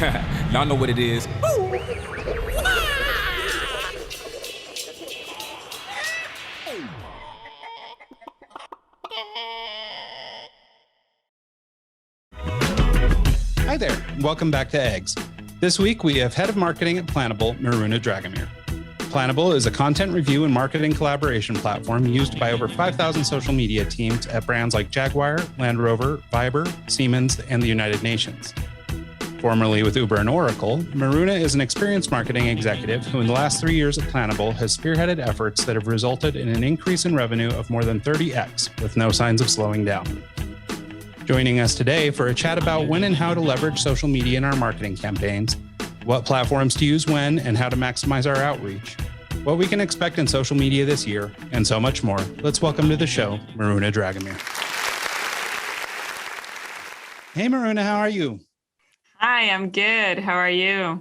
Y'all know what it is. Hi there, welcome back to Eggs. This week we have Head of Marketing at Planable, Miruna Dragomir. Planable is a content review and marketing collaboration platform used by over 5,000 social media teams at brands like Jaguar, Land Rover, Viber, Siemens, and the United Nations. Formerly with Uber and Oracle, Miruna is an experienced marketing executive who in the last 3 years at Planable has spearheaded efforts that have resulted in an increase in revenue of more than 30x with no signs of slowing down. Joining us today for a chat about when and how to leverage social media in our marketing campaigns, what platforms to use when and how to maximize our outreach, what we can expect in social media this year, and so much more. Let's welcome to the show, Miruna Dragomir. Hey, Miruna, how are you? Hi, I'm good. How are you?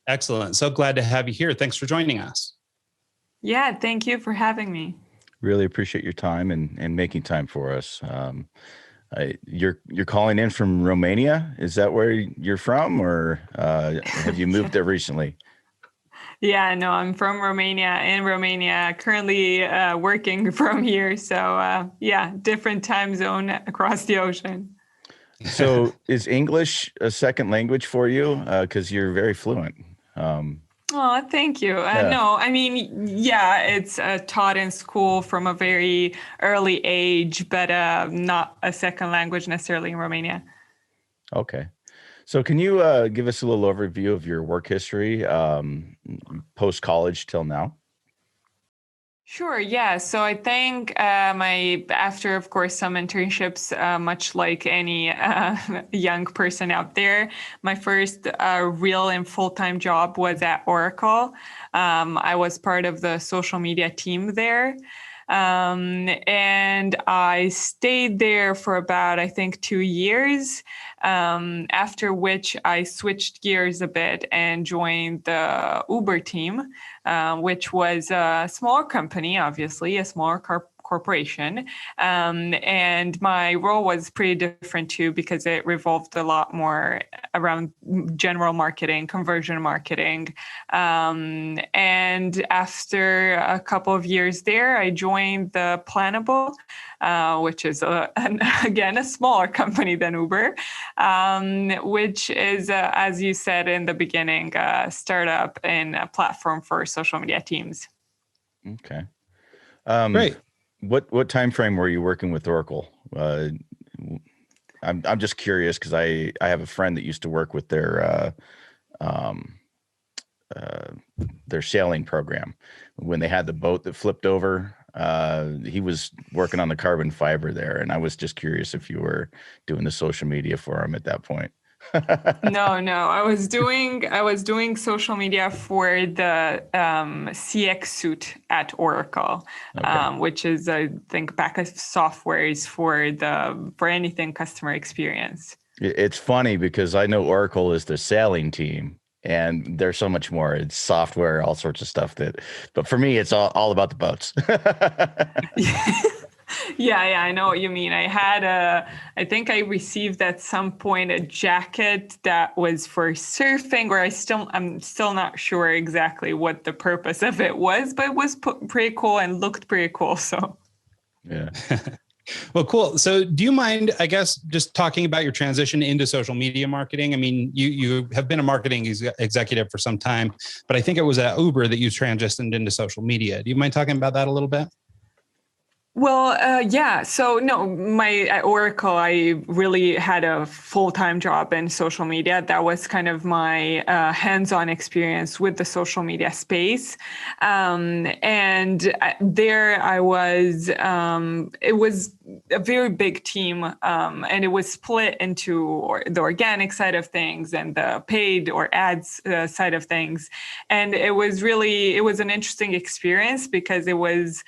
Excellent. So glad to have you here. Thanks for joining us. Yeah, thank you for having me. Really appreciate your time and making time for us. You're calling in from Romania. Is that where you're from, or have you moved there recently? Yeah, no, I'm from Romania. In Romania, currently working from here. So yeah, different time zone across the ocean. So is English a second language for you? Because you're very fluent. Oh, thank you. No, I mean, yeah, it's taught in school from a very early age, but not a second language necessarily in Romania. Okay. So can you give us a little overview of your work history post-college till now? Sure. Yeah. So I think after, of course, some internships, much like any young person out there, my first real and full-time job was at Oracle. I was part of the social media team there. And I stayed there for about, I think, 2 years, after which I switched gears a bit and joined the Uber team, which was a small company, obviously, a smaller corporation. And my role was pretty different too, because it revolved a lot more around general marketing, conversion marketing. And after a couple of years there, I joined the Planable, which is, again, a smaller company than Uber, which is, as you said in the beginning, a startup and a platform for social media teams. Okay. Great. What time frame were you working with Oracle? I'm just curious because I have a friend that used to work with their sailing program. When they had the boat that flipped over, he was working on the carbon fiber there, and I was just curious if you were doing the social media for him at that point. No, I was doing social media for the CX suite at Oracle, Okay. which is, I think, backup softwares for anything customer experience. It's funny because I know Oracle is the sailing team, and there's so much more. It's software, all sorts of stuff but for me, it's all about the boats. Yeah, I know what you mean. I think I received at some point a jacket that was for surfing, or I'm still not sure exactly what the purpose of it was, but it was pretty cool and looked pretty cool. So, Yeah. Well, cool. So do you mind, I guess, just talking about your transition into social media marketing? I mean, you have been a marketing executive for some time, but I think it was at Uber that you transitioned into social media. Do you mind talking about that a little bit? Well, yeah. So no, at Oracle, I really had a full-time job in social media. That was kind of my hands-on experience with the social media space. And there I was, it was a very big team, and it was split into the organic side of things and the paid or ads side of things. And it was an interesting experience because it was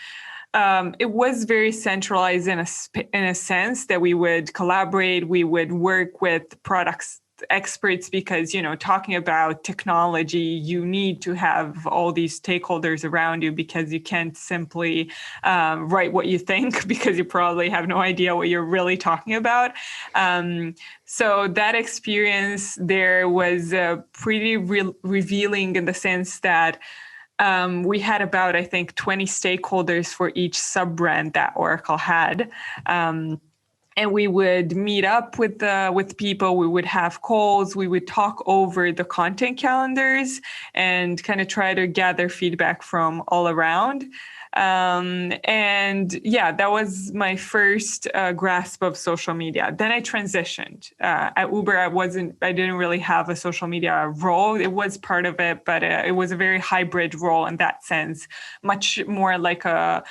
very centralized in a sense that we would collaborate, we would work with product experts because, talking about technology, you need to have all these stakeholders around you because you can't simply write what you think because you probably have no idea what you're really talking about. So that experience there was pretty revealing in the sense that we had about, I think, 20 stakeholders for each sub-brand that Oracle had. And we would meet up with people. We would have calls. We would talk over the content calendars and kind of try to gather feedback from all around. And yeah, that was my first grasp of social media. Then I transitioned. At Uber, I didn't really have a social media role. It was part of it, but it was a very hybrid role in that sense, much more like a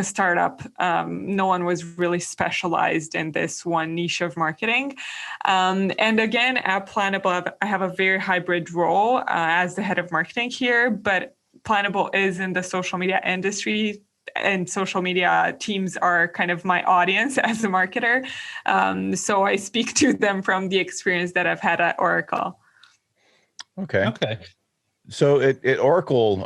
startup. No one was really specialized in this one niche of marketing. And again, at Planable, I have a very hybrid role as the head of marketing here, but Planable is in the social media industry, and social media teams are kind of my audience as a marketer. So I speak to them from the experience that I've had at Oracle. Okay. So at Oracle,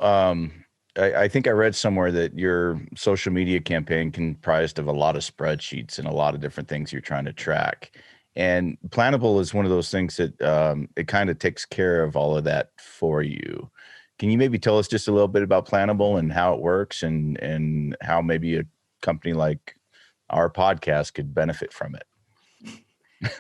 I think I read somewhere that your social media campaign comprised of a lot of spreadsheets and a lot of different things you're trying to track. And Planable is one of those things that it kind of takes care of all of that for you. Can you maybe tell us just a little bit about Planable and how it works and how maybe a company like our podcast could benefit from it?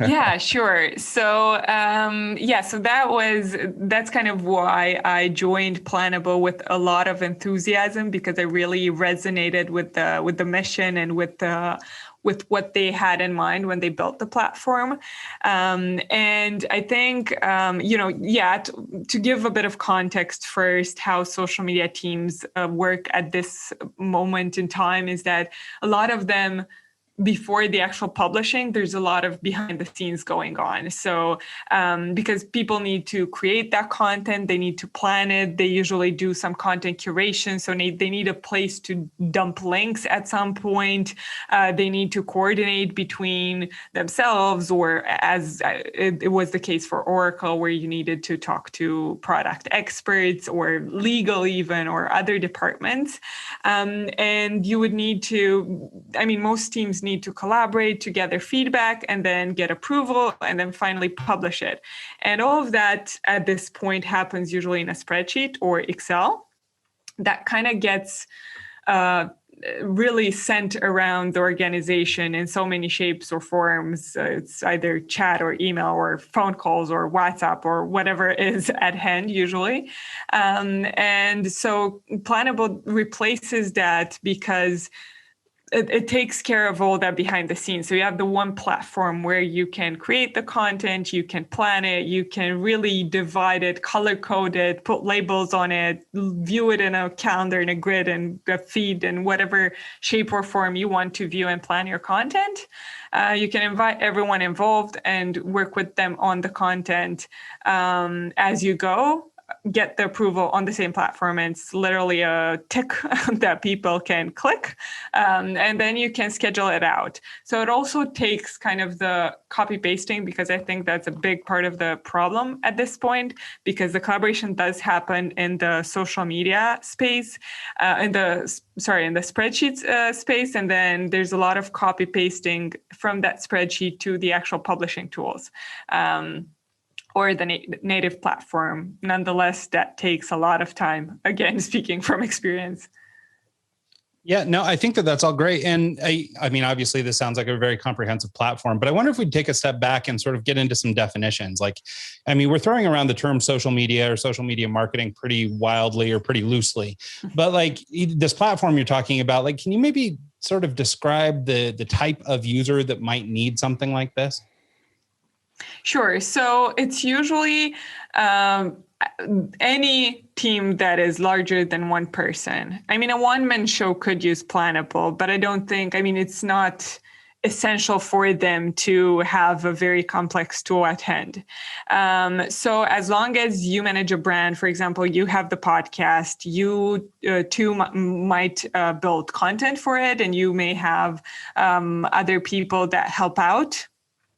Yeah, sure. So, so that's kind of why I joined Planable with a lot of enthusiasm, because I really resonated with the mission and with what they had in mind when they built the platform. And I think, to give a bit of context first, how social media teams work at this moment in time is that a lot of them, before the actual publishing, there's a lot of behind the scenes going on. So because people need to create that content, they need to plan it. They usually do some content curation. So they need a place to dump links at some point. They need to coordinate between themselves, or as it was the case for Oracle, where you needed to talk to product experts or legal even, or other departments. And you would need to, most teams need to collaborate to gather feedback and then get approval and then finally publish it. And all of that at this point happens usually in a spreadsheet or Excel that kind of gets really sent around the organization in so many shapes or forms. It's either chat or email or phone calls or WhatsApp or whatever is at hand usually. And so Planable replaces that because it takes care of all that behind the scenes. So you have the one platform where you can create the content, you can plan it, you can really divide it, color code it, put labels on it, view it in a calendar, in a grid, and a feed, in whatever shape or form you want to view and plan your content. You can invite everyone involved and work with them on the content as you go. Get the approval on the same platform, and it's literally a tick that people can click, and then you can schedule it out. So it also takes kind of the copy pasting, because I think that's a big part of the problem at this point, because the collaboration does happen in the social media space, in the spreadsheets space, and then there's a lot of copy pasting from that spreadsheet to the actual publishing tools. Or the native platform. Nonetheless, that takes a lot of time, again, speaking from experience. Yeah, no, I think that's all great. And I mean, obviously this sounds like a very comprehensive platform, but I wonder if we'd take a step back and sort of get into some definitions. We're throwing around the term social media or social media marketing pretty wildly or pretty loosely, but this platform you're talking about, can you maybe sort of describe the type of user that might need something like this? Sure. So it's usually any team that is larger than one person. A one-man show could use Planable, but I don't think, it's not essential for them to have a very complex tool at hand. So as long as you manage a brand, for example, you have the podcast, you too might build content for it, and you may have other people that help out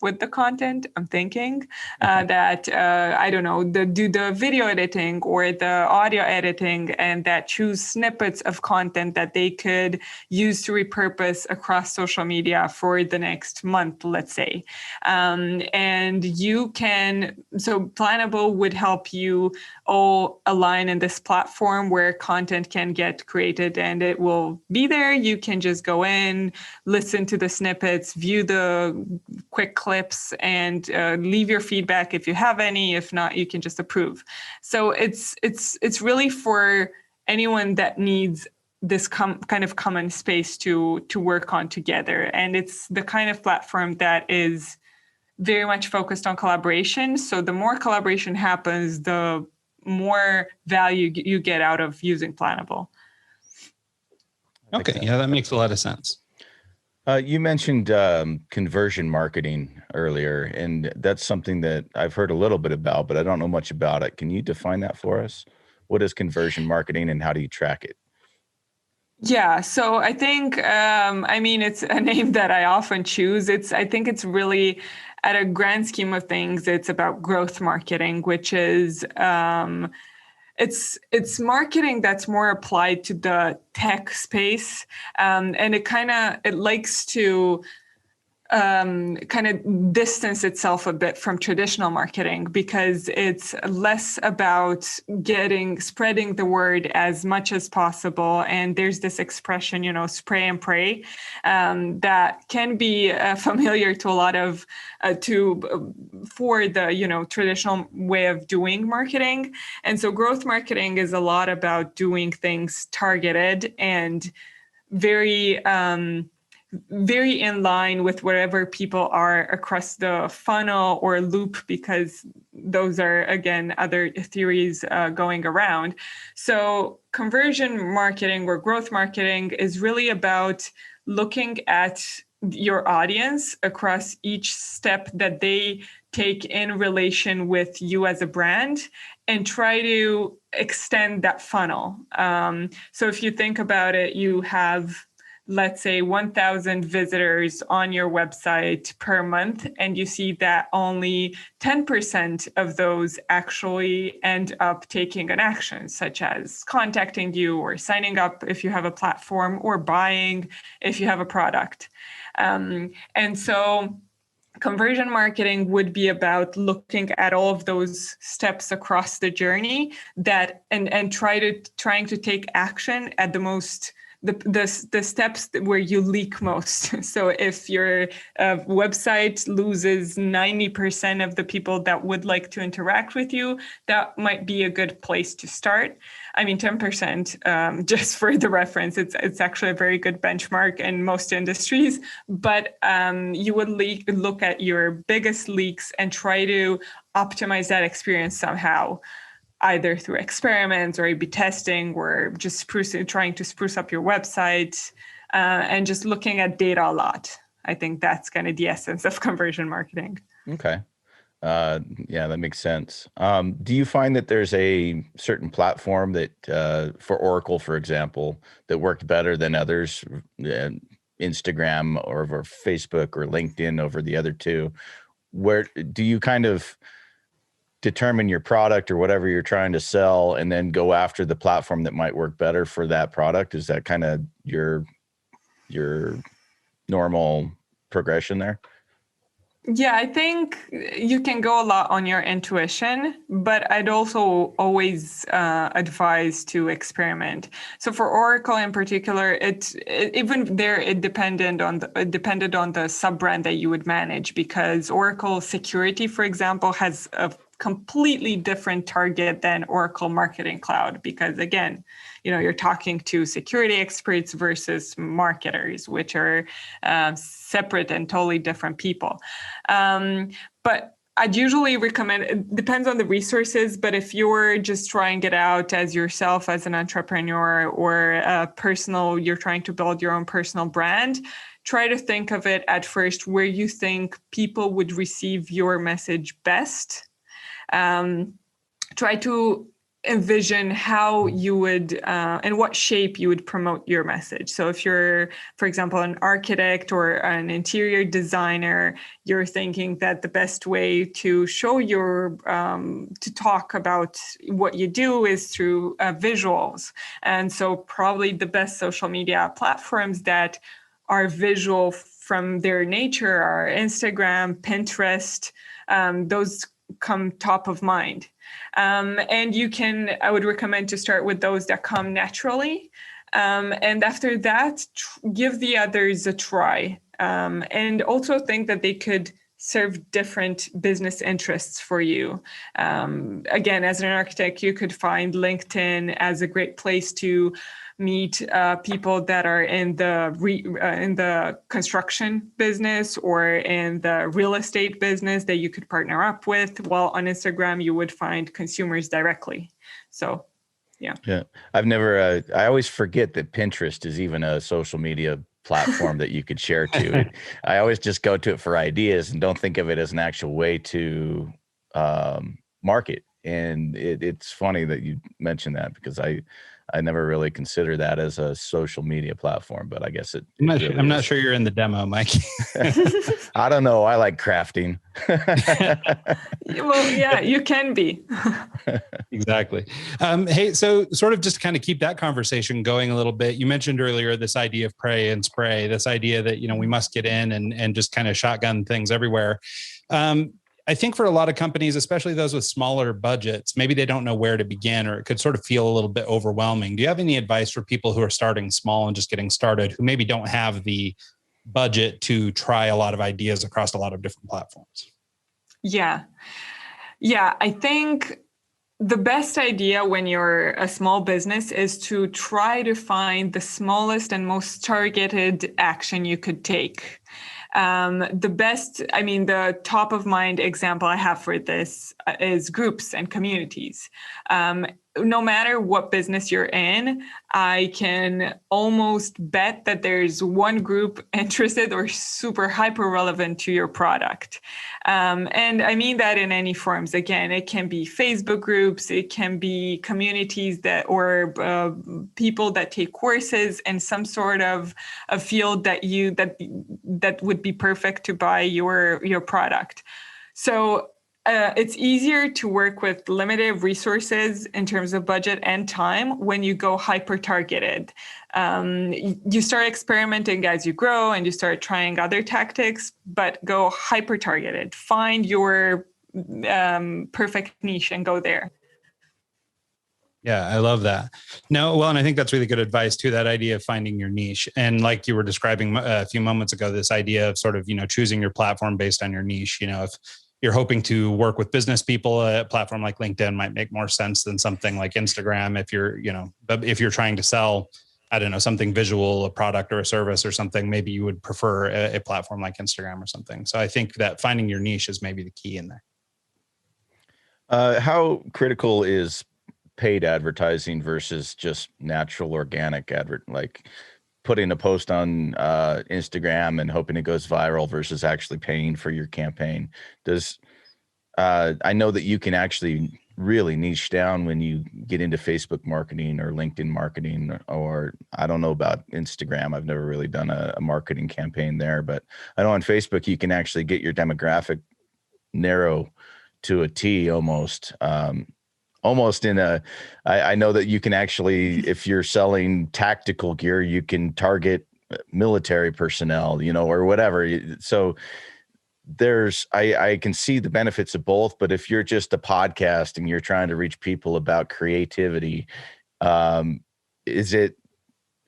with the content. I'm thinking that, I don't know, do the video editing or the audio editing, and that choose snippets of content that they could use to repurpose across social media for the next month, let's say. And you can, so Planable would help you all align in this platform where content can get created and it will be there. You can just go in, listen to the snippets, view the quick clips, and leave your feedback if you have any. If not, you can just approve. So it's really for anyone that needs this kind of common space to work on together. And it's the kind of platform that is very much focused on collaboration. So the more collaboration happens, the more value you get out of using Planable. Okay, yeah, that makes a lot of sense. You mentioned conversion marketing earlier, and that's something that I've heard a little bit about, but I don't know much about it. Can you define that for us? What is conversion marketing and how do you track it? Yeah, so I think, it's a name that I often choose. I think it's really, at a grand scheme of things, it's about growth marketing, which is, it's marketing that's more applied to the tech space, and it likes to kind of distance itself a bit from traditional marketing, because it's less about spreading the word as much as possible. And there's this expression, spray and pray, that can be familiar to a lot of, for the, traditional way of doing marketing. And so growth marketing is a lot about doing things targeted and very in line with wherever people are across the funnel or loop, because those are, again, other theories going around. So conversion marketing or growth marketing is really about looking at your audience across each step that they take in relation with you as a brand, and try to extend that funnel. So if you think about it, you have, let's say, 1,000 visitors on your website per month, and you see that only 10% of those actually end up taking an action, such as contacting you or signing up if you have a platform, or buying if you have a product. And so conversion marketing would be about looking at all of those steps across the journey and trying to take action at the steps where you leak most. So if your website loses 90% of the people that would like to interact with you, that might be a good place to start. 10%, just for the reference, it's actually a very good benchmark in most industries. But you would look at your biggest leaks and try to optimize that experience somehow, either through experiments or A/B testing, or just trying to spruce up your website, and just looking at data a lot. I think that's kind of the essence of conversion marketing. Okay. Yeah, that makes sense. Do you find that there's a certain platform that, for Oracle, for example, that worked better than others, Instagram or Facebook or LinkedIn over the other two? Where do you kind of determine your product or whatever you're trying to sell, and then go after the platform that might work better for that product? Is that kind of your normal progression there? Yeah, I think you can go a lot on your intuition, but I'd also always advise to experiment. So for Oracle in particular, it depended on the sub brand that you would manage, because Oracle Security, for example, has a completely different target than Oracle Marketing Cloud, because again, you're talking to security experts versus marketers, which are separate and totally different people. But I'd usually recommend, it depends on the resources, but if you're just trying it out as yourself, as an entrepreneur, or you're trying to build your own personal brand, try to think of it at first where you think people would receive your message best. Try to envision how you would and what shape you would promote your message. So if you're, for example, an architect or an interior designer, you're thinking that the best way to show your to talk about what you do is through visuals. And so probably the best social media platforms that are visual from their nature are Instagram, Pinterest. Those come top of mind. And I would recommend to start with those that come naturally. And after that, give the others a try. And also think that they could serve different business interests for you. Again, as an architect, you could find LinkedIn as a great place to meet people that are in the construction business or in the real estate business that you could partner up with. While on Instagram, you would find consumers directly. So, yeah. I always forget that Pinterest is even a social media platform that you could share to. I always just go to it for ideas and don't think of it as an actual way to market. And it's funny that you mentioned that, because I never really consider that as a social media platform, but I guess I'm not sure you're in the demo, Mike. I don't know. I like crafting. Well, yeah, you can be. Exactly. Hey, so sort of just to kind of keep that conversation going a little bit, you mentioned earlier this idea of pray and spray, this idea that, we must get in and just kind of shotgun things everywhere. I think for a lot of companies, especially those with smaller budgets, maybe they don't know where to begin, or it could sort of feel a little bit overwhelming. Do you have any advice for people who are starting small and just getting started, who maybe don't have the budget to try a lot of ideas across a lot of different platforms? Yeah, I think the best idea when you're a small business is to try to find the smallest and most targeted action you could take. The top of mind example I have for this is groups and communities. No matter what business you're in, I can almost bet that there's one group interested or super hyper relevant to your product. And I mean that in any forms. Again, it can be Facebook groups, it can be communities or people that take courses in some sort of a field that would be perfect to buy your product. So it's easier to work with limited resources in terms of budget and time when you go hyper-targeted. You start experimenting as you grow and you start trying other tactics, but go hyper-targeted. Find your perfect niche and go there. Yeah, I love that. No, well, and I think that's really good advice too, that idea of finding your niche. And like you were describing a few moments ago, this idea of sort of, choosing your platform based on your niche. If you're hoping to work with business people, a platform like LinkedIn might make more sense than something like Instagram. If you're trying to sell, I don't know, something visual, a product or a service or something, maybe you would prefer a platform like Instagram or something. So I think that finding your niche is maybe the key in there. How critical is paid advertising versus just natural organic like putting a post on Instagram and hoping it goes viral versus actually paying for your campaign? I know that you can actually really niche down when you get into Facebook marketing or LinkedIn marketing, or I don't know about Instagram. I've never really done a marketing campaign there, but I know on Facebook you can actually get your demographic narrow to a T almost. I know that you can actually, if you're selling tactical gear, you can target military personnel, or whatever. So I can see the benefits of both, but if you're just a podcast and you're trying to reach people about creativity, is it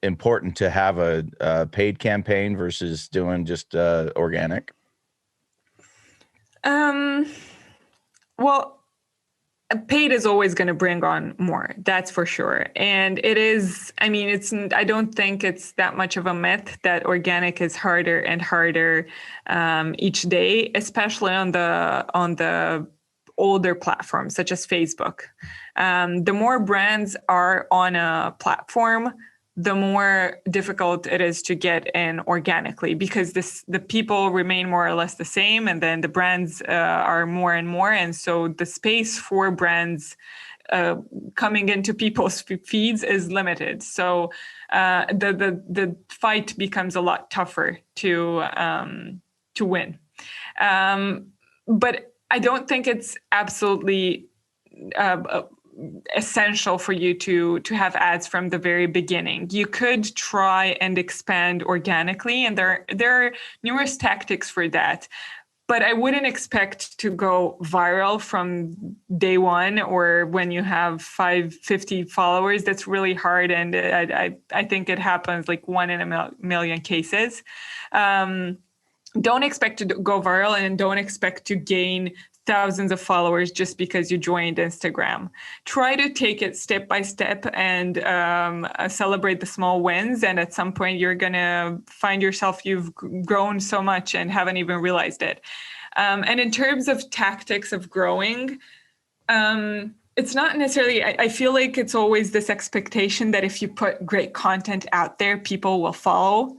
important to have a paid campaign versus doing just organic? Well, paid is always going to bring on more, that's for sure. And it is, I don't think it's that much of a myth that organic is harder and harder each day, especially on the older platforms such as Facebook. The more brands are on a platform, the more difficult it is to get in organically, because the people remain more or less the same, and then the brands are more and more, and so the space for brands coming into people's feeds is limited. So the fight becomes a lot tougher to win. But I don't think it's absolutely essential for you to have ads from the very beginning. You could try and expand organically, and there are numerous tactics for that. But I wouldn't expect to go viral from day one, or when you have 50 followers. That's really hard, and I think it happens like 1 in a million cases. Don't expect to go viral, and don't expect to gain thousands of followers just because you joined Instagram. Try to take it step by step and celebrate the small wins. And at some point, you're going to find yourself, you've grown so much and haven't even realized it. And in terms of tactics of growing, it's not necessarily, I feel like it's always this expectation that if you put great content out there, people will follow.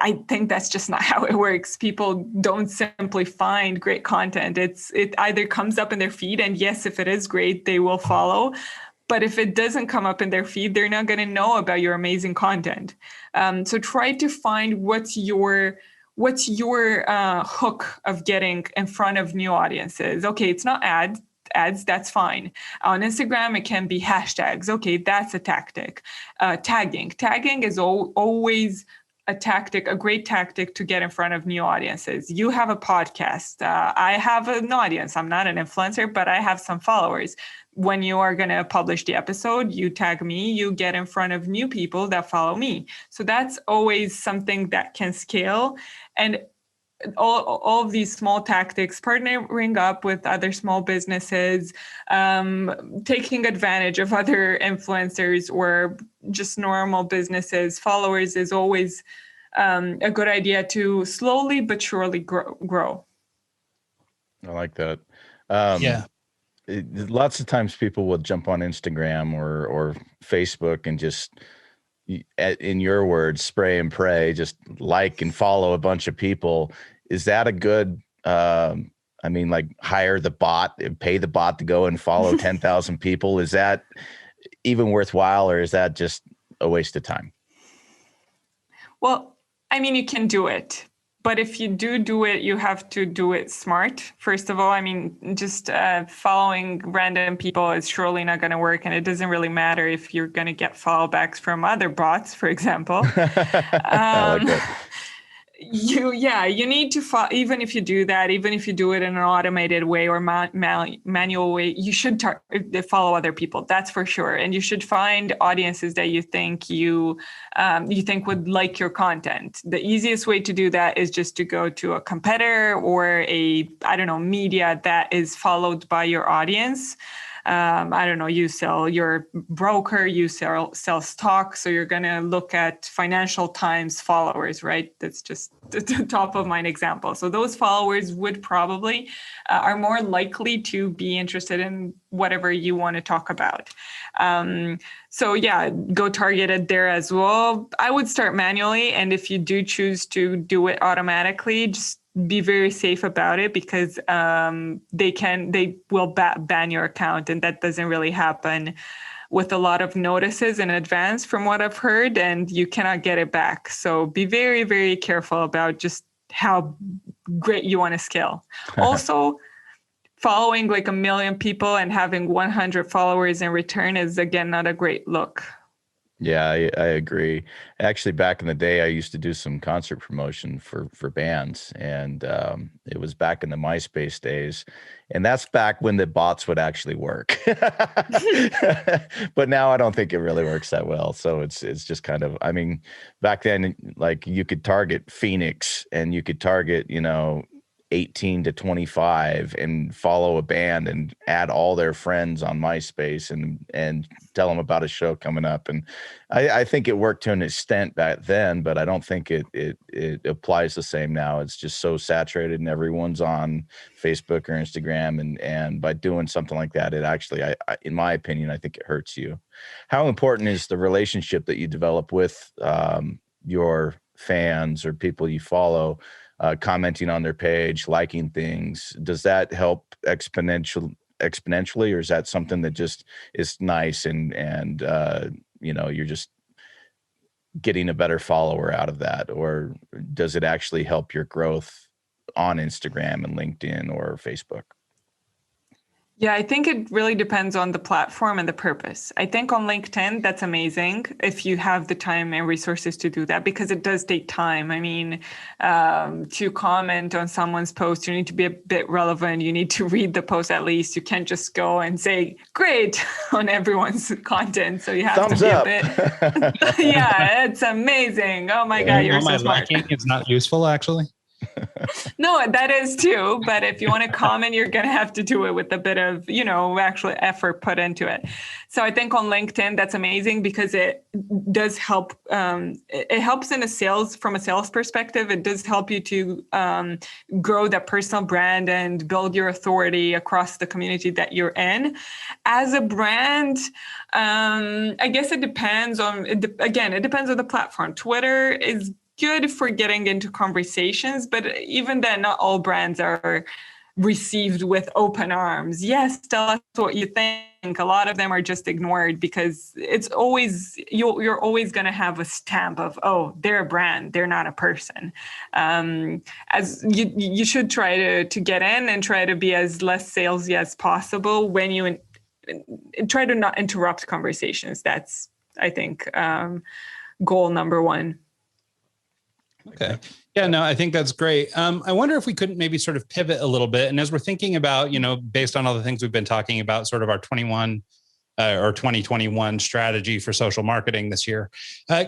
I think that's just not how it works. People don't simply find great content. It either comes up in their feed, and yes, if it is great, they will follow. But if it doesn't come up in their feed, they're not going to know about your amazing content. So try to find what's your hook of getting in front of new audiences. Okay, it's not ads, that's fine. On Instagram, it can be hashtags. Okay, that's a tactic. Tagging is always a great tactic to get in front of new audiences. You have a podcast. I have an audience. I'm not an influencer, but I have some followers. When you are going to publish the episode, you tag me, you get in front of new people that follow me. So that's always something that can scale. And all of these small tactics, partnering up with other small businesses, taking advantage of other influencers or just normal businesses, followers, is always a good idea to slowly but surely grow. I like that. Lots of times people will jump on Instagram or Facebook and just, in your words, spray and pray, just like and follow a bunch of people. Is that a good, like hire the bot and pay the bot to go and follow 10,000 people? Is that even worthwhile, or is that just a waste of time? Well, you can do it. But if you do it, you have to do it smart. First of all, just following random people is surely not going to work. And it doesn't really matter if you're going to get follow backs from other bots, for example. I like that. You need to even if you do that, even if you do it in an automated way or manual way, you should follow other people. That's for sure. And you should find audiences that you think you think would like your content. The easiest way to do that is just to go to a competitor or media that is followed by your audience. You sell your broker, you sell stock. So you're going to look at Financial Times followers, right? That's just the top of mind example. So those followers would probably are more likely to be interested in whatever you want to talk about. Go targeted there as well. I would start manually. And if you do choose to do it automatically, just be very safe about it, because they will ban your account, and that doesn't really happen with a lot of notices in advance from what I've heard, and you cannot get it back. So be very, very careful about just how great you want to scale. Also, following like 1 million people and having 100 followers in return is, again, not a great look. Yeah, I agree. Actually, back in the day, I used to do some concert promotion for bands, and it was back in the MySpace days, and that's back when the bots would actually work. But now I don't think it really works that well. So it's just kind of, back then, like, you could target Phoenix and you could target, 18 to 25 and follow a band and add all their friends on MySpace and tell them about a show coming up. And I think it worked to an extent back then, but I don't think it applies the same now. It's just so saturated and everyone's on Facebook or Instagram. And by doing something like that, it actually, in my opinion, I think it hurts you. How important is the relationship that you develop with your fans or people you follow, commenting on their page, liking things? Does that help exponentially, or is that something that just is nice and you're just getting a better follower out of that? Or does it actually help your growth on Instagram and LinkedIn or Facebook? Yeah, I think it really depends on the platform and the purpose. I think on LinkedIn, that's amazing if you have the time and resources to do that, because it does take time. I mean, to comment on someone's post, you need to be a bit relevant. You need to read the post at least. You can't just go and say, great, on everyone's content. So you have Thumbs to be up. a bit, yeah, it's amazing. Oh my God, you're so smart. Liking is not useful, actually. No, that is too. But if you want to comment, you're going to have to do it with a bit of, actual effort put into it. So I think on LinkedIn, that's amazing because it does help. It helps from a sales perspective. It does help you to grow that personal brand and build your authority across the community that you're in. As a brand, I guess it depends on, it depends on the platform. Twitter is good for getting into conversations, but even then, not all brands are received with open arms. Yes, tell us what you think. A lot of them are just ignored because it's always, you're always going to have a stamp of, oh, they're a brand, they're not a person. As you should try to get in and try to be as less salesy as possible when you try to not interrupt conversations. That's, I think, goal number one. Okay. Yeah, no, I think that's great. I wonder if we couldn't maybe sort of pivot a little bit. And as we're thinking about, based on all the things we've been talking about, sort of our 2021 strategy for social marketing this year,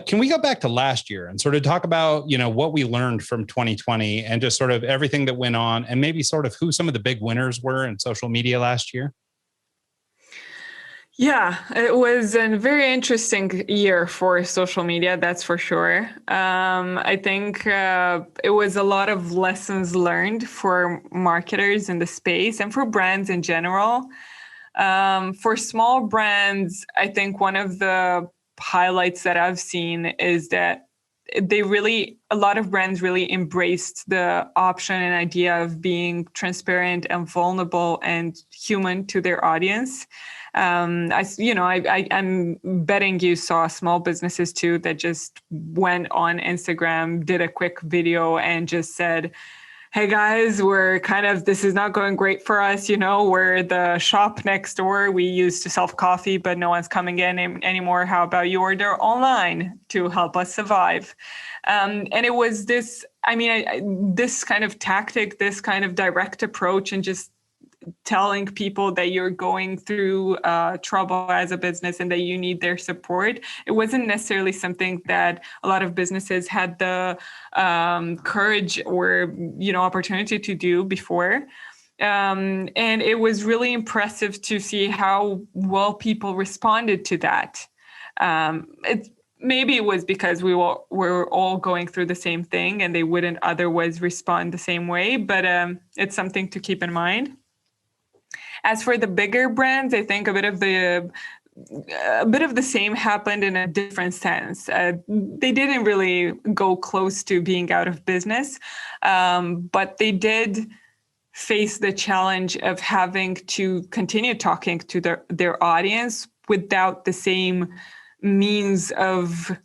can we go back to last year and sort of talk about, what we learned from 2020 and just sort of everything that went on and maybe sort of who some of the big winners were in social media last year? Yeah, it was a very interesting year for social media, that's for sure. I think it was a lot of lessons learned for marketers in the space and for brands in general. For small brands, I think one of the highlights that I've seen is that a lot of brands really embraced the option and idea of being transparent and vulnerable and human to their audience. I'm betting you saw small businesses too that just went on Instagram, did a quick video and just said, hey guys, this is not going great for us. We're the shop next door. We used to sell coffee, but no one's coming in anymore. How about you order online to help us survive? And it was this kind of tactic, this kind of direct approach, and just telling people that you're going through trouble as a business and that you need their support. It wasn't necessarily something that a lot of businesses had the courage or opportunity to do before. And it was really impressive to see how well people responded to that. Maybe it was because we were all going through the same thing and they wouldn't otherwise respond the same way, but it's something to keep in mind. As for the bigger brands, I think a bit of the same happened in a different sense. They didn't really go close to being out of business, but they did face the challenge of having to continue talking to their audience without the same means of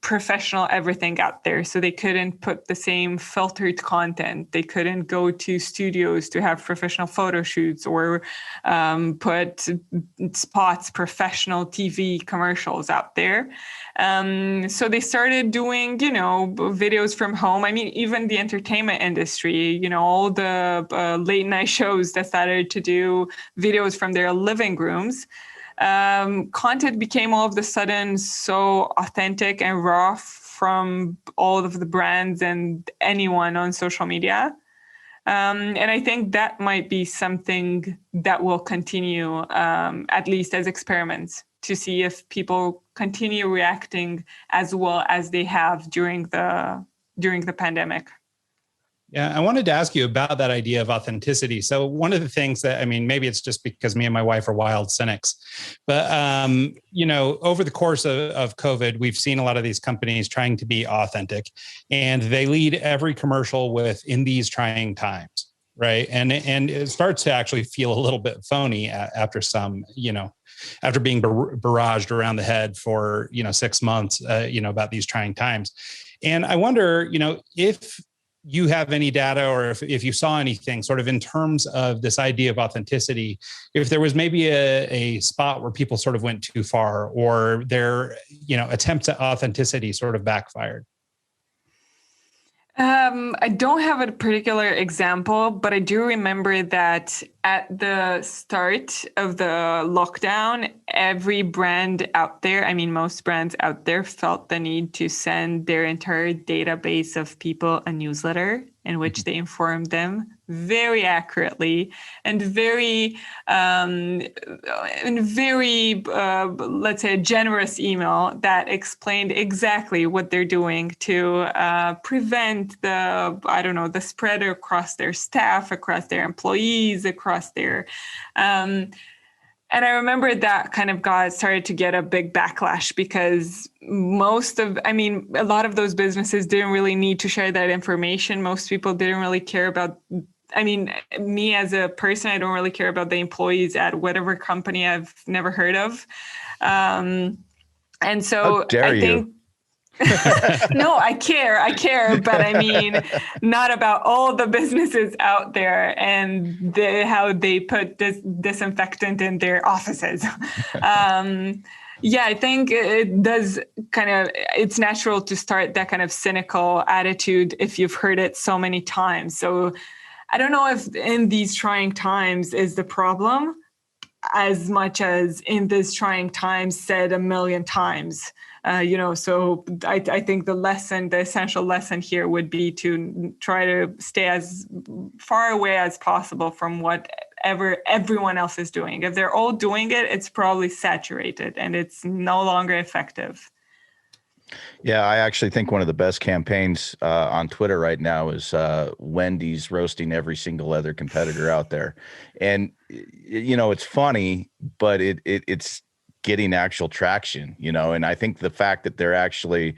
professional everything out there. So they couldn't put the same filtered content. They couldn't go to studios to have professional photo shoots or put professional TV commercials out there. So they started doing, videos from home. I mean, even the entertainment industry, all the late night shows that started to do videos from their living rooms. Content became all of a sudden so authentic and raw from all of the brands and anyone on social media. And I think that might be something that will continue, at least as experiments, to see if people continue reacting as well as they have during the pandemic. Yeah, I wanted to ask you about that idea of authenticity. So one of the things that, I mean, maybe it's just because me and my wife are wild cynics, but, over the course of COVID, we've seen a lot of these companies trying to be authentic, and they lead every commercial with "in these trying times," right? And it starts to actually feel a little bit phony after after being barraged around the head for, 6 months, about these trying times. And I wonder, if you have any data, or if you saw anything sort of in terms of this idea of authenticity, if there was maybe a spot where people sort of went too far, or their, attempts at authenticity sort of backfired. I don't have a particular example, but I do remember that at the start of the lockdown, every brand out there, I mean, most brands out there, felt the need to send their entire database of people a newsletter in which they informed them very accurately and very, let's say, a generous email that explained exactly what they're doing to prevent the spread across their staff, across their employees, across their. And I remember that kind of started to get a big backlash, because a lot of those businesses didn't really need to share that information. Most people didn't really care about, me as a person, I don't really care about the employees at whatever company I've never heard of. And so I think, no, I care, but not about all the businesses out there and how they put this disinfectant in their offices. I think it does it's natural to start that kind of cynical attitude if you've heard it so many times. So I don't know if "in these trying times" is the problem as much as "in this trying times" said a million times. So I think the essential lesson here would be to try to stay as far away as possible from whatever everyone else is doing. If they're all doing it, it's probably saturated and it's no longer effective. Yeah, I actually think one of the best campaigns on Twitter right now is Wendy's roasting every single other competitor out there. And, it's funny, but it's getting actual traction, and I think the fact that they're actually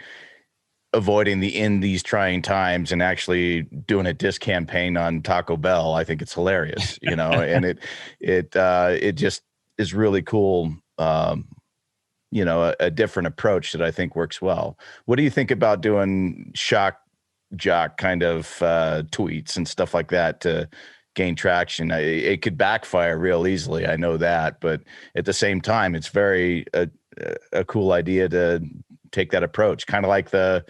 avoiding the "in these trying times" and actually doing a diss campaign on Taco Bell, I think it's hilarious, and it just is really cool. A different approach that I think works well. What do you think about doing shock jock kind of tweets and stuff like that to gain traction? It could backfire real easily, I know that, but at the same time, it's very a cool idea to take that approach, kind of like the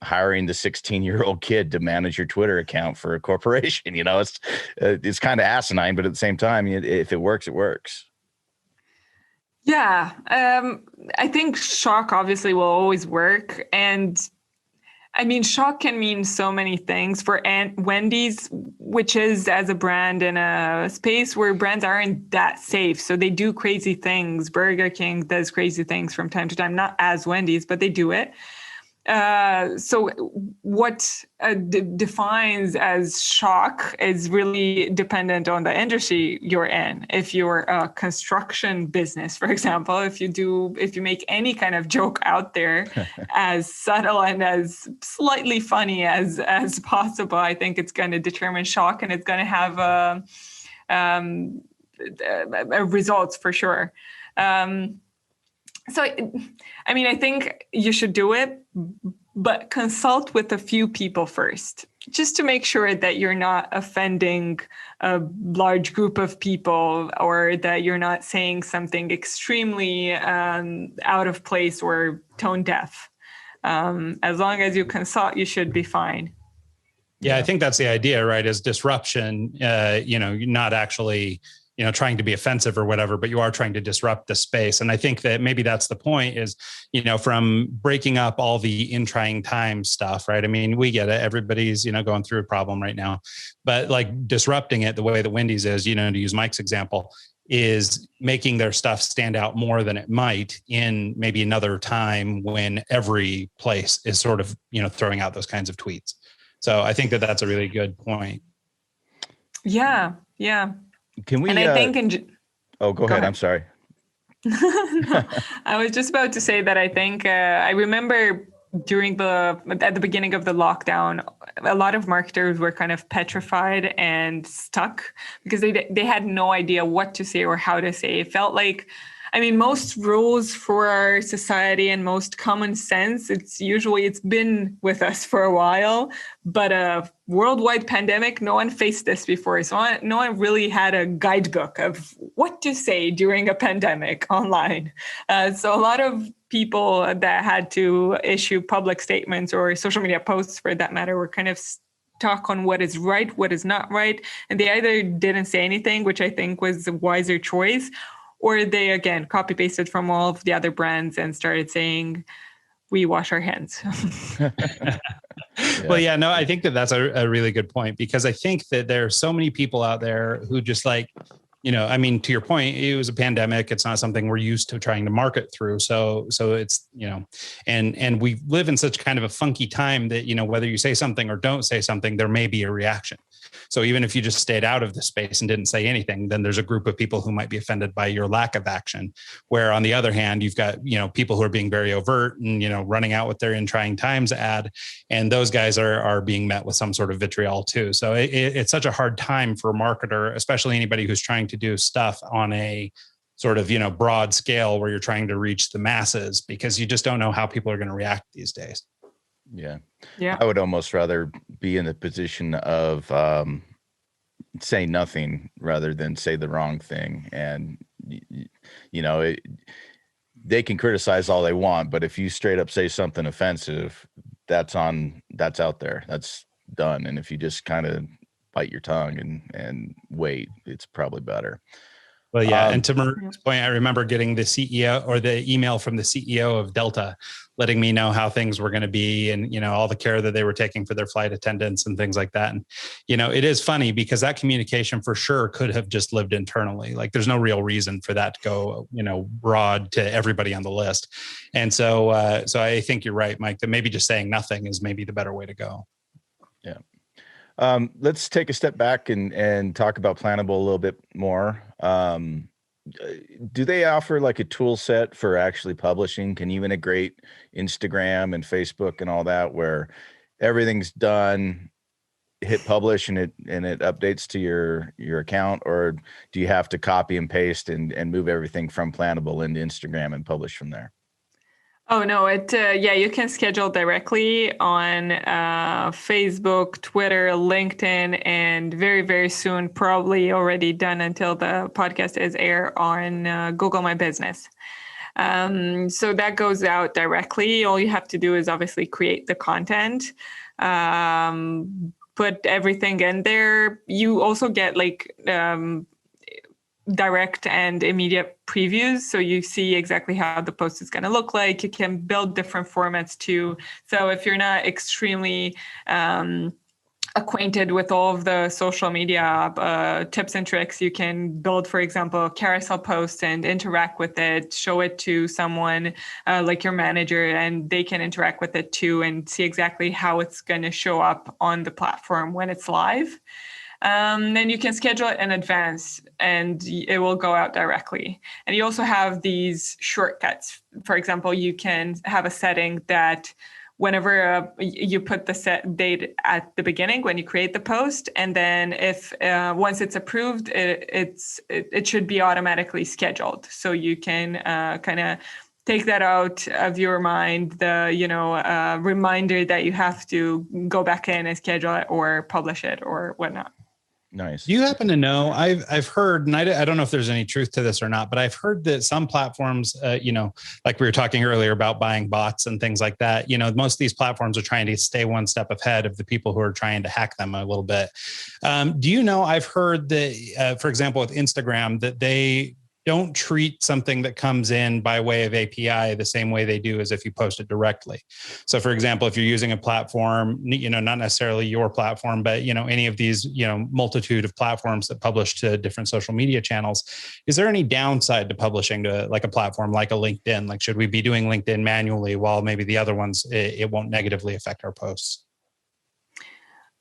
hiring the 16-year-old kid to manage your Twitter account for a corporation. It's kind of asinine, but at the same time, if it works, it works. Yeah, I think shock obviously will always work. And shock can mean so many things. For Wendy's, which is as a brand in a space where brands aren't that safe, so they do crazy things. Burger King does crazy things from time to time, not as Wendy's, but they do it. So what defines as shock is really dependent on the industry you're in. If you're a construction business, for example, if you make any kind of joke out there as subtle and as slightly funny as possible, I think it's going to determine shock, and it's going to have results for sure. So, I think you should do it, but consult with a few people first, just to make sure that you're not offending a large group of people, or that you're not saying something extremely out of place or tone deaf. As long as you consult, you should be fine. Yeah, I think that's the idea, right? Is disruption, not actually trying to be offensive or whatever, but you are trying to disrupt the space. And I think that maybe that's the point is, from breaking up all the in trying time stuff, right? I mean, we get it. Everybody's, going through a problem right now, but like disrupting it the way that Wendy's is, to use Mike's example, is making their stuff stand out more than it might in maybe another time when every place is sort of, throwing out those kinds of tweets. So I think that that's a really good point. Yeah. Yeah. Can we, and I think, go ahead. I'm sorry. No, I was just about to say that I think, I remember at the beginning of the lockdown, a lot of marketers were kind of petrified and stuck because they had no idea what to say or how to say. It felt like, most rules for our society and most common sense, it's been with us for a while, but a worldwide pandemic, no one faced this before. So no one really had a guidebook of what to say during a pandemic online. So a lot of people that had to issue public statements or social media posts for that matter were kind of stuck on what is right, what is not right. And they either didn't say anything, which I think was a wiser choice, or they, again, copy pasted from all of the other brands and started saying, we wash our hands. Well, yeah, no, I think that that's a really good point, because I think that there are so many people out there who just like, to your point, it was a pandemic. It's not something we're used to trying to market through. So it's, and we live in such kind of a funky time that, whether you say something or don't say something, there may be a reaction. So even if you just stayed out of the space and didn't say anything, then there's a group of people who might be offended by your lack of action. Where on the other hand, you've got, people who are being very overt and, running out with their in trying times ad. And those guys are being met with some sort of vitriol too. So it's such a hard time for a marketer, especially anybody who's trying to do stuff on a sort of, broad scale where you're trying to reach the masses, because you just don't know how people are going to react these days. Yeah. I would almost rather be in the position of say nothing rather than say the wrong thing. And, they can criticize all they want, but if you straight up say something offensive, that's out there, that's done. And if you just kind of bite your tongue and wait, it's probably better. Well, yeah. And to Maruna's point, I remember getting the CEO or the email from the CEO of Delta letting me know how things were going to be and, all the care that they were taking for their flight attendants and things like that. And, it is funny because that communication for sure could have just lived internally. Like there's no real reason for that to go, broad to everybody on the list. And so I think you're right, Mike, that maybe just saying nothing is maybe the better way to go. Yeah. Let's take a step back and talk about Planable a little bit more. Do they offer like a tool set for actually publishing? Can you integrate Instagram and Facebook and all that where everything's done, hit publish and it updates to your account? Or do you have to copy and paste and move everything from Planable into Instagram and publish from there? Oh, no, you can schedule directly on Facebook, Twitter, LinkedIn, and very, very soon, probably already done until the podcast is air on Google My Business. So that goes out directly. All you have to do is obviously create the content, put everything in there. You also get direct and immediate previews. So you see exactly how the post is going to look like. You can build different formats too. So if you're not extremely acquainted with all of the social media tips and tricks, you can build, for example, a carousel post and interact with it, show it to someone like your manager, and they can interact with it too and see exactly how it's going to show up on the platform when it's live. Then you can schedule it in advance and it will go out directly. And you also have these shortcuts. For example, you can have a setting that whenever you put the set date at the beginning when you create the post, and then if once it's approved, it should be automatically scheduled. So you can kind of take that out of your mind, the reminder that you have to go back in and schedule it or publish it or whatnot. Nice. Do you happen to know? I've heard, and I don't know if there's any truth to this or not, but I've heard that some platforms, like we were talking earlier about buying bots and things like that. Most of these platforms are trying to stay one step ahead of the people who are trying to hack them a little bit. Do you know? I've heard that, for example, with Instagram, that they don't treat something that comes in by way of API the same way they do as if you post it directly. So for example, if you're using a platform, not necessarily your platform, but any of these, multitude of platforms that publish to different social media channels, is there any downside to publishing to like a platform like a LinkedIn? Like, should we be doing LinkedIn manually while maybe the other ones, it won't negatively affect our posts?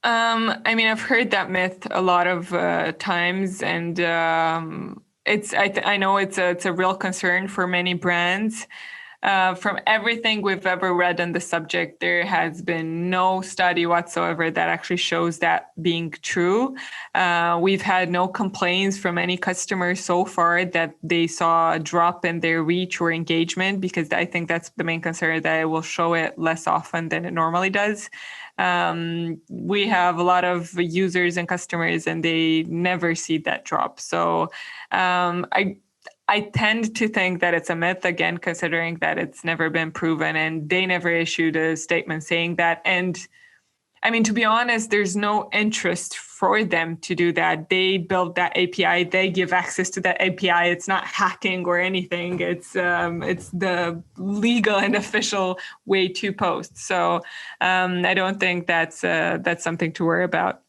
I've heard that myth a lot of times, and I know it's a real concern for many brands. From everything we've ever read on the subject, there has been no study whatsoever that actually shows that being true. We've had no complaints from any customers so far that they saw a drop in their reach or engagement, because I think that's the main concern, that it will show it less often than it normally does. We have a lot of users and customers, and they never see that drop. So I tend to think that it's a myth, again, considering that it's never been proven, and they never issued a statement saying that. And to be honest, there's no interest for them to do that. They build that API. They give access to that API. It's not hacking or anything. It's the legal and official way to post. So I don't think that's something to worry about.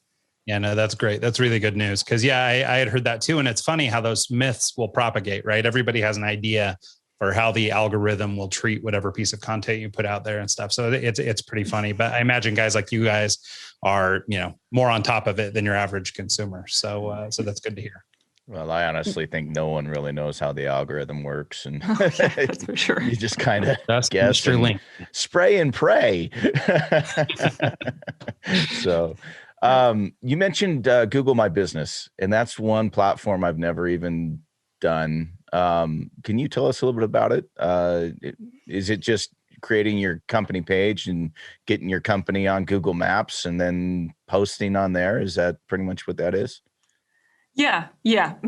Yeah, no, that's great. That's really good news. Because I had heard that too. And it's funny how those myths will propagate, right? Everybody has an idea for how the algorithm will treat whatever piece of content you put out there and stuff. So it's pretty funny. But I imagine guys like you guys are, more on top of it than your average consumer. So that's good to hear. Well, I honestly think no one really knows how the algorithm works, and that's for sure. You just kind of guess Mr. Link. Spray and pray. So you mentioned Google My Business, and that's one platform I've never even done. Can you tell us a little bit about it? Is it just creating your company page and getting your company on Google Maps and then posting on there? Is that pretty much what that is? Yeah,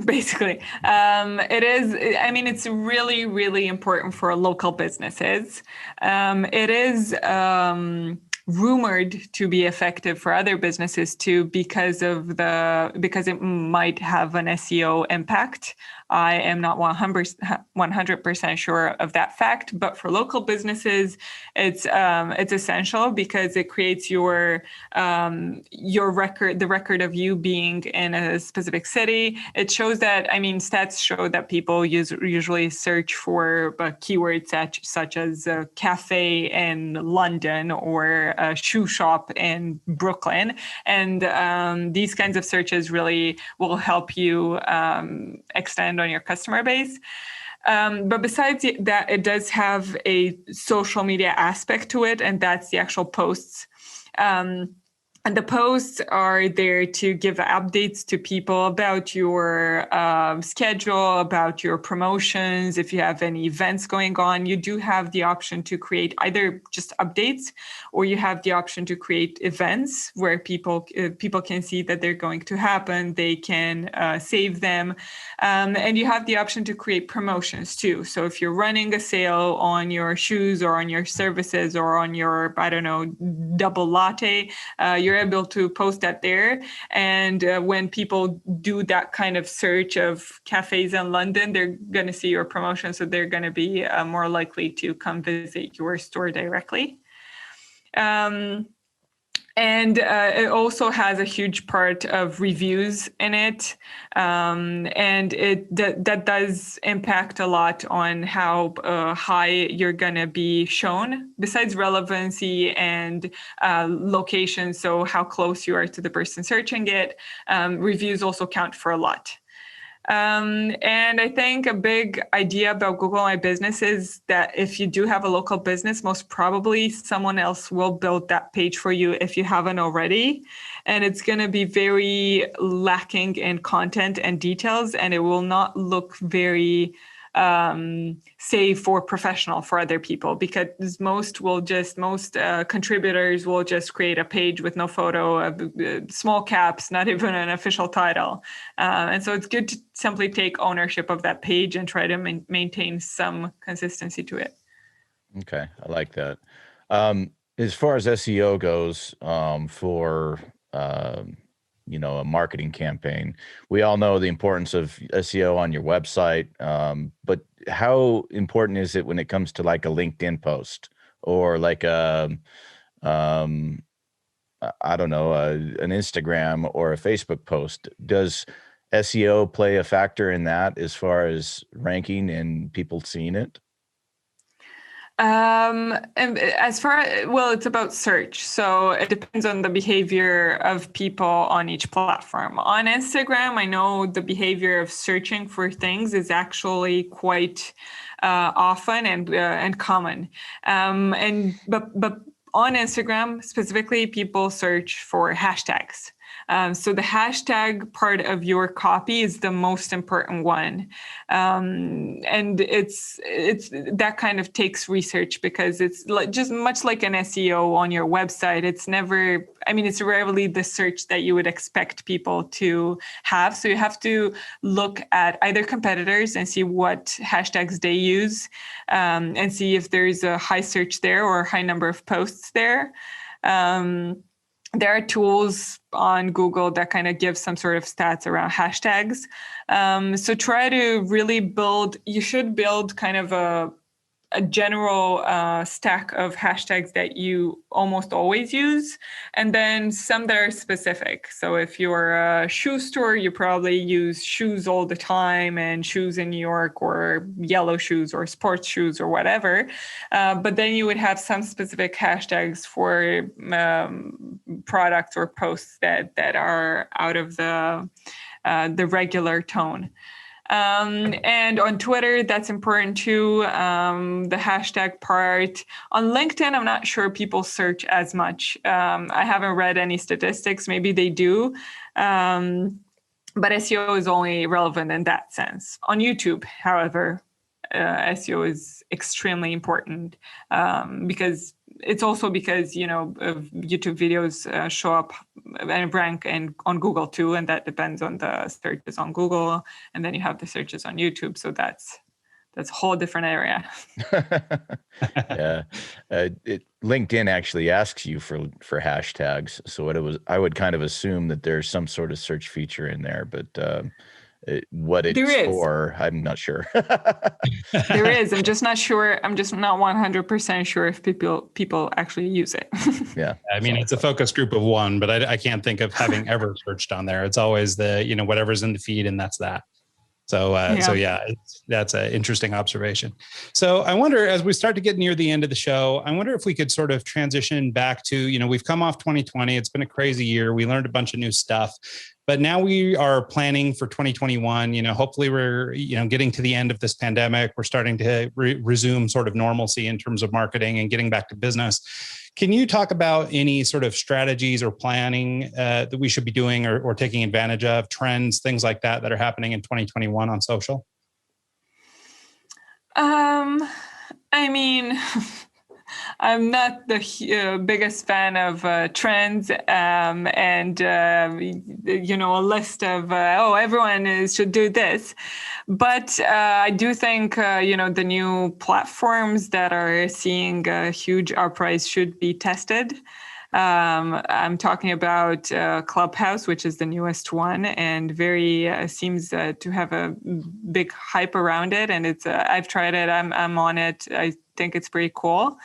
basically. It is. It's really, really important for local businesses. It is rumored to be effective for other businesses too, because it might have an SEO impact. I am not 100% sure of that fact, but for local businesses, it's essential, because it creates your record, the record of you being in a specific city. It shows that, stats show that people usually search for keywords such as a cafe in London or a shoe shop in Brooklyn, and these kinds of searches really will help you extend on your customer base. But besides that, it does have a social media aspect to it, and that's the actual posts. And the posts are there to give updates to people about your schedule, about your promotions. If you have any events going on, you do have the option to create either just updates, or you have the option to create events where people can see that they're going to happen. They can save them. And you have the option to create promotions too. So if you're running a sale on your shoes or on your services or on your, double latte, you're able to post that there. And when people do that kind of search of cafes in London, they're going to see your promotion. So they're going to be more likely to come visit your store directly. And it also has a huge part of reviews in it. And that does impact a lot on how high you're going to be shown, besides relevancy and location, so how close you are to the person searching it. Reviews also count for a lot. And I think a big idea about Google My Business is that if you do have a local business, most probably someone else will build that page for you if you haven't already. And it's going to be very lacking in content and details, and it will not look very say for professional for other people, because most contributors will just create a page with no photo, of small caps, not even an official title. And so it's good to simply take ownership of that page and try to maintain some consistency to it. Okay, I like that. As far as SEO goes, for a marketing campaign, we all know the importance of SEO on your website. But how important is it when it comes to like a LinkedIn post or like I don't know, an Instagram or a Facebook post? Does SEO play a factor in that as far as ranking and people seeing it? And it's about search. So it depends on the behavior of people on each platform. On Instagram, I know the behavior of searching for things is actually quite often and common. But on Instagram specifically, people search for hashtags. So the hashtag part of your copy is the most important one. And it's that kind of takes research, because it's just much like an SEO on your website. It's rarely the search that you would expect people to have. So you have to look at either competitors and see what hashtags they use, and see if there's a high search there or a high number of posts there. There are tools on Google that kind of give some sort of stats around hashtags. So try to really you should build kind of a general stack of hashtags that you almost always use, and then some that are specific. So if you're a shoe store, you probably use shoes all the time, and shoes in New York, or yellow shoes, or sports shoes, or whatever. But then you would have some specific hashtags for products or posts that are out of the regular tone. And on Twitter, that's important too, the hashtag part. On LinkedIn, I'm not sure people search as much. I haven't read any statistics. Maybe they do. But SEO is only relevant in that sense. On YouTube, however, SEO is extremely important, because YouTube videos show up and rank on Google too, and that depends on the searches on Google, and then you have the searches on YouTube. So that's a whole different area. Yeah, LinkedIn actually asks you for hashtags, so I would kind of assume that there's some sort of search feature in there, but what it's for, I'm not sure. There is. I'm just not sure. I'm just not 100% sure if people actually use it. Yeah. I mean, it's a focus group of one, but I can't think of having ever searched on there. It's always whatever's in the feed, and that's that. So that's an interesting observation. So I wonder, as we start to get near the end of the show, I wonder if we could sort of transition back to, we've come off 2020. It's been a crazy year. We learned a bunch of new stuff, but now we are planning for 2021. Hopefully we're, getting to the end of this pandemic. We're starting to resume sort of normalcy in terms of marketing and getting back to business. Can you talk about any sort of strategies or planning that we should be doing or taking advantage of, trends, things like that are happening in 2021 on social? I'm not the biggest fan of trends and a list of everyone should do this, but I do think the new platforms that are seeing a huge uprise should be tested. I'm talking about Clubhouse, which is the newest one, and seems to have a big hype around it. And I've tried it. I'm on it. I think it's pretty cool.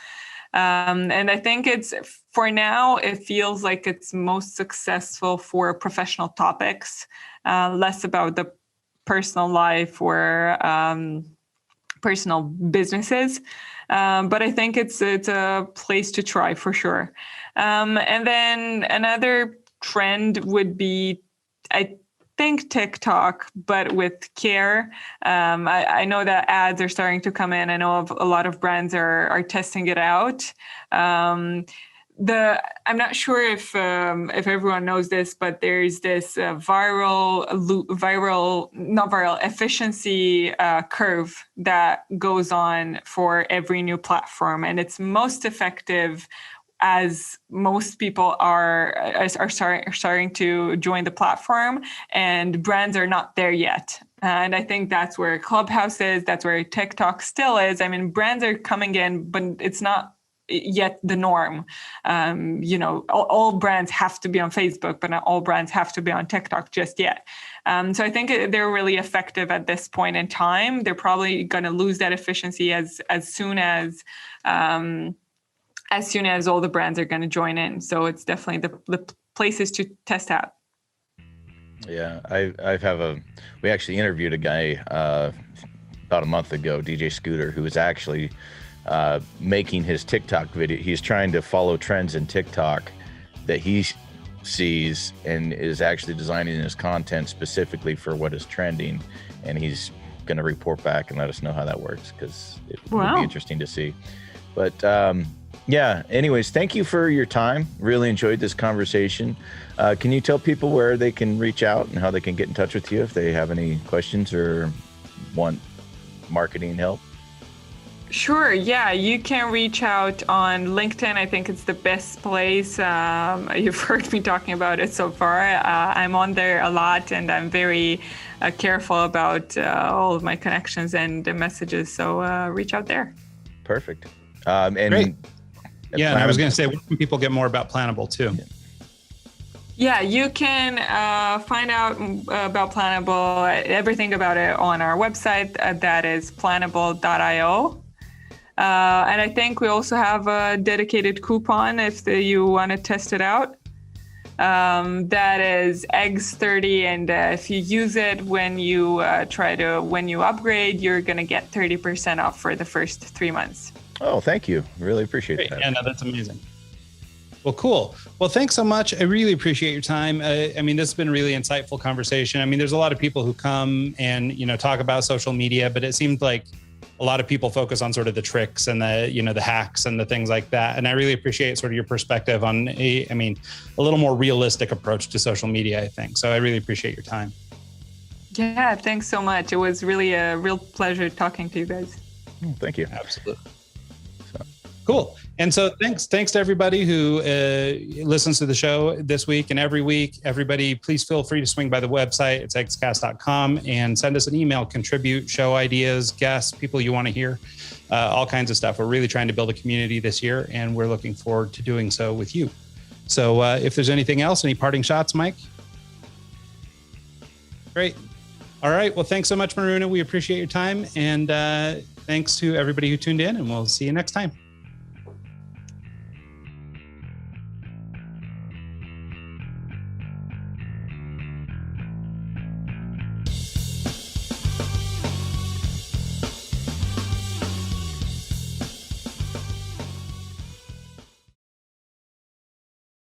And I think for now, it feels like it's most successful for professional topics, less about the personal life or personal businesses. But I think it's a place to try for sure. And then another trend would be, I think, TikTok, but with care. I know that ads are starting to come in. I know a lot of brands are testing it out. I'm not sure if everyone knows this, but there's this efficiency curve that goes on for every new platform, and it's most effective as most people are starting to join the platform, and brands are not there yet. And I think that's where Clubhouse is. That's where TikTok still is. I mean, brands are coming in, but it's not yet the norm. All brands have to be on Facebook, but not all brands have to be on TikTok just yet. So I think they're really effective at this point in time. They're probably going to lose that efficiency as soon as all the brands are going to join in. So it's definitely the places to test out. Yeah, we actually interviewed a guy about a month ago, DJ Scooter, who was actually making his TikTok video. He's trying to follow trends in TikTok that he sees and is actually designing his content specifically for what is trending. And he's going to report back and let us know how that works, because it will be interesting to see. But yeah, anyways, thank you for your time. Really enjoyed this conversation. Can you tell people where they can reach out and how they can get in touch with you if they have any questions or want marketing help? Sure. Yeah, you can reach out on LinkedIn. I think it's the best place. You've heard me talking about it so far. I'm on there a lot, and I'm very careful about all of my connections and messages. So reach out there. Perfect. Great. Yeah, and I was going to say, where can people get more about Planable too? Yeah, you can find out about Planable, everything about it on our website. That is planable.io. And I think we also have a dedicated coupon if you want to test it out. That is eggs30, and if you use it when you upgrade, you're going to get 30% off for the first 3 months. Oh, thank you. Really appreciate that. Yeah, no, that's amazing. Well, cool. Well, thanks so much. I really appreciate your time. I mean, this has been a really insightful conversation. I mean, there's a lot of people who come and, talk about social media, but it seemed like a lot of people focus on sort of the tricks and the hacks and the things like that. And I really appreciate sort of your perspective on a little more realistic approach to social media, I think. So I really appreciate your time. Yeah, thanks so much. It was really a real pleasure talking to you guys. Thank you. Absolutely. Cool. And so thanks to everybody who listens to the show this week and every week. Everybody, please feel free to swing by the website. It's eggscast.com and send us an email, contribute, show ideas, guests, people you want to hear, all kinds of stuff. We're really trying to build a community this year, and we're looking forward to doing so with you. So if there's anything else, any parting shots, Mike? Great. All right. Well, thanks so much, Miruna. We appreciate your time. And thanks to everybody who tuned in, and we'll see you next time.